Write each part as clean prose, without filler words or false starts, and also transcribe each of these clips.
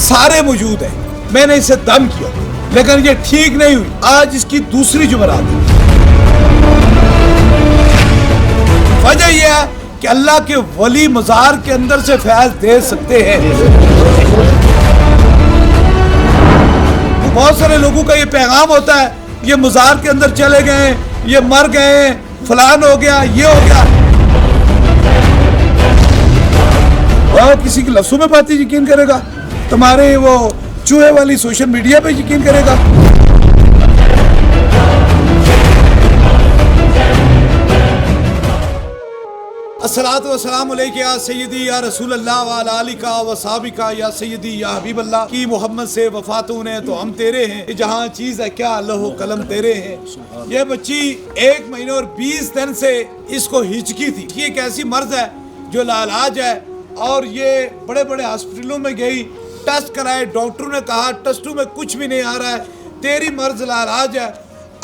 सारे मौजूद हैं। मैंने इसे दम किया लेकिन ये ठीक नहीं हुई। आज इसकी दूसरी जुमरात है। वजह यह है कि अल्लाह के वली मज़ार के अंदर से फैज़ दे सकते हैं। बहुत सारे लोगों का ये पैगाम होता है, ये मज़ार के अंदर चले गए, ये मर गए, फलान हो गया, ये हो गया। और किसी के लफ्ज़ों में बात यकीन करेगा, तुम्हारे वो चूहे वाली सोशल मीडिया पे यकीन करेगा। अस्सलातु वस्सलामु अलैका या सय्यदी या रसूल अल्लाह व अला आलिका व सहाबिका या सय्यदी या हबीब अल्लाह की मोहम्मद से वफातून है तो हम तेरे हैं, जहाँ चीज़ है क्या लहो कलम तेरे हैं। ये बच्ची 1 महीने और 20 दिन से इसको हिचकी थी। ये एक ऐसी मर्ज है जो लाइलाज है और ये बड़े बड़े हॉस्पिटलों में गई, टेस्ट कराए, डॉक्टरों ने कहा टेस्टों में कुछ भी नहीं आ रहा है, तेरी मर्ज लाइलाज है।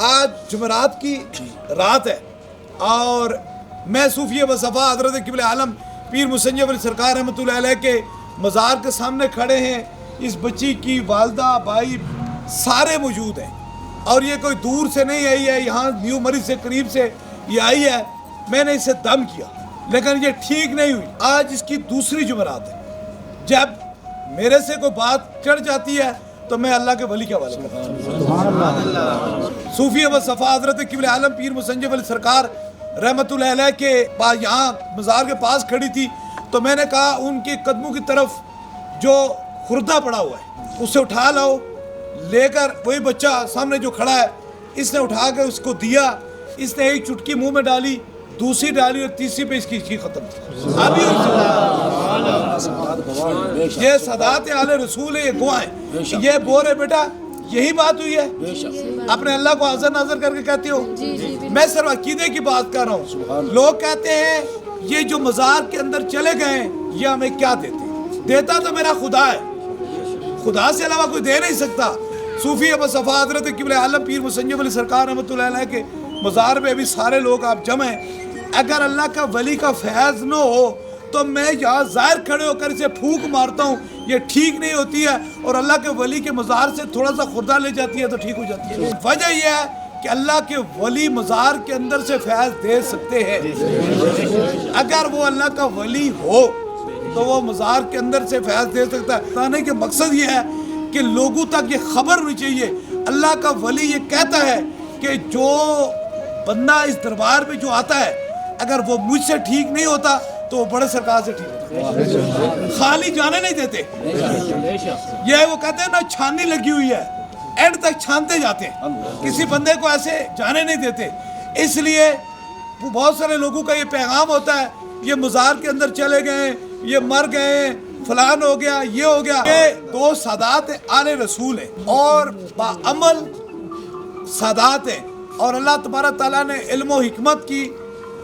आज जुमेरात की रात है और मैं सूफी बसफ़ा हज़रत क़िबले आलम पीर मुसन्निफ़ अली सरकार रहमतुल्लाह अलैह के मज़ार के सामने खड़े हैं। इस बच्ची की वालदा भाई सारे मौजूद हैं और ये कोई दूर से नहीं आई है, यहाँ न्यू मरीज से करीब से ये आई है। मैंने इसे दम किया लेकिन ये ठीक नहीं हुई। आज इसकी दूसरी जुमेरात है। जब मेरे से कोई बात चढ़ जाती है तो मैं अल्लाह के वली के हवाले करता हूँ। सूफी बसफ़ा हज़रत क़िबले आलम पीर मुसन्निफ़ अली सरकार रहमतुल्लाह अलैह के पास यहाँ मज़ार के पास खड़ी थी तो मैंने कहा उनके कदमों की तरफ जो खुर्दा पड़ा हुआ है उसे उठा लाओ। लेकर वही बच्चा सामने जो खड़ा है इसने उठा कर उसको दिया। इसने एक चुटकी मुंह में डाली, दूसरी डाली और तीसरी पे इसकी खत्म। अभी ये सदात आले रसूल है, ये गवाह है। ये बोल रहे बेटा यही बात हुई है, अपने अल्लाह को हाज़िर नाज़िर करके कहती हो। मैं सिर्फ अकीदे की बात कर रहा हूँ। लोग कहते हैं ये जो मज़ार के अंदर चले गए ये हमें क्या देते, देता तो मेरा खुदा है, खुदा से अलावा कोई दे नहीं सकता। सूफी बसफ़ा हज़रत क़िबले आलम पीर मुसन्निफ़ अली सरकार रहमतुल्लाह अलैह के मज़ार पे अभी सारे लोग आप जमा हैं। अगर अल्लाह का वली का फैज़ न हो तो मैं यहाँ ज़ाहिर खड़े होकर इसे फूंक मारता हूँ, ये ठीक नहीं होती है। और अल्लाह के वली के मज़ार से थोड़ा सा खुर्दा ले जाती है तो ठीक हो जाती है। वजह यह है कि अल्लाह के वली मज़ार के अंदर से फैज़ दे सकते हैं। अगर वो अल्लाह का वली हो तो वो मज़ार के अंदर से फैज़ दे सकता है। कहने के मकसद ये है कि लोगों तक ये खबर होनी चाहिए। अल्लाह का वली ये कहता है कि जो बंदा इस दरबार में जो आता है अगर वो मुझसे ठीक नहीं होता तो वो बड़े सरकार से ठीक होता है। खाली जाने नहीं देते। ये वो कहते हैं ना छाननी लगी हुई है, एंड तक छानते जाते हैं, किसी बंदे को ऐसे जाने नहीं देते। इसलिए बहुत सारे लोगों का ये पैगाम होता है, ये मज़ार के अंदर चले गए, ये मर गए, फलान हो गया, ये हो गया। ये 2 सादात आले रसूल हैं और बाअमल सादात हैं और अल्लाह तबारक तआला ने इल्म और हिकमत की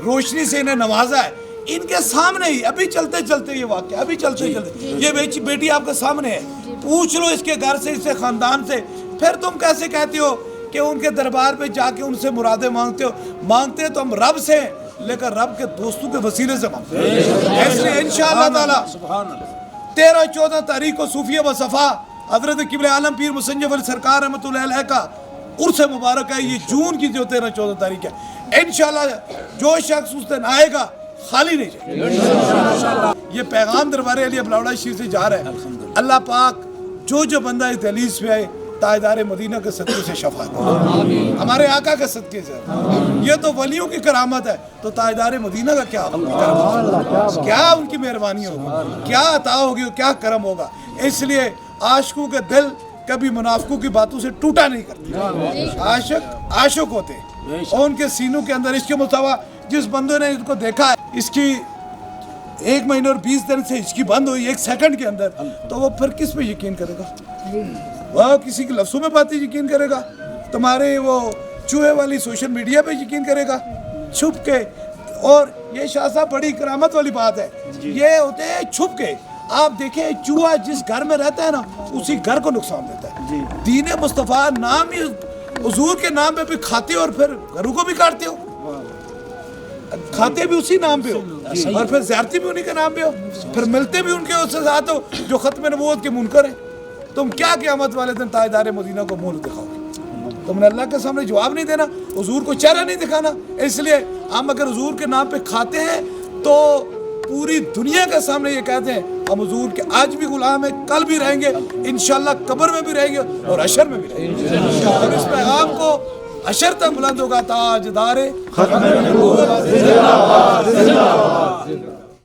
रोशनी से इन्हें नवाजा है। इनके सामने ही अभी चलते चलते ये वाक़या, अभी चलते चलते ये बेटी आपके सामने है। पूछ लो इसके घर से, इसके ख़ानदान से, फिर तुम कैसे कहते हो कि उनके दरबार पे जाके उनसे मुरादें मांगते हो। मांगते तो हम रब से, लेकिन रब के दोस्तों के वसीले से मांगते हैं। इसलिए इंशाअल्लाह ताला 13-14 तारीख को सूफी बसफ़ा हज़रत क़िबले आलम पीर मुसन्निफ़ अली सरकार रहमतुल्लाह अलैह का उर्स मुबारक है। ये जून की जो 13-14 तारीख है। इंशाअल्लाह जो शख्स उस दिन आएगा खाली नहीं जाएगा। ये पैगाम दरबार अली अबलाउला शरीफ से जा रहा है। अल्लाह पाक जो बंदा इस दहलीज पे आए ताजदार मदीना के सदक़े से शफा दे, हमारे आका के सदक़े से। ये तो वलियों की करामत है, तो ताजदार मदीना का क्या उनकी मेहरबानी होगी, क्या अता होगी, क्या करम होगा। इसलिए आशिकों के दिल कभी मुनाफिकों की बातों से टूटा नहीं करते। आशिक होते और उनके सीनों के अंदर इसके मुतावा जिस बंदे ने इनको देखा है, इसकी 1 महीने और 20 दिन से इसकी बंद हुई 1 सेकंड के अंदर, तो वो फिर किस पे यकीन करेगा? वह किसी के लफ्ज़ों में बातें यकीन करेगा, तुम्हारे वो चूहे वाली सोशल मीडिया पे यकीन करेगा छुप के। और ये शाह साहब बड़ी करामत वाली बात है, ये होते हैं छुप के। आप देखें चूहा जिस घर में रहता है ना उसी घर को नुकसान देता है। दीन मुस्तफ़ा नाम ही हुजूर के नाम पे भी खाते हो और फिर घरों को भी काटते हो, खाते भी उसी नाम पे हो और फिर ज़ियारती भी उन्हीं के नाम पे हो, फिर मिलते भी उनके उससे साथ हो जो खत्म नबूवत के मुनकर हैं। تم کیا قیامت والے دن تاجدار مدینہ کو منہ دکھاؤ گے؟ تم نے اللہ کے سامنے جواب نہیں دینا، حضور کو چہرہ نہیں دکھانا۔ اس لیے ہم اگر حضور کے نام پہ کھاتے ہیں تو پوری دنیا کے سامنے یہ کہتے ہیں ہم حضور کے آج بھی غلام ہیں، کل بھی رہیں گے، انشاءاللہ قبر میں بھی رہیں گے اور حشر میں بھی رہیں گے۔ اور اس پیغام کو حشر تک بلند ہوگا، تاجدار ختم نبوت زندہ باد، زندہ باد۔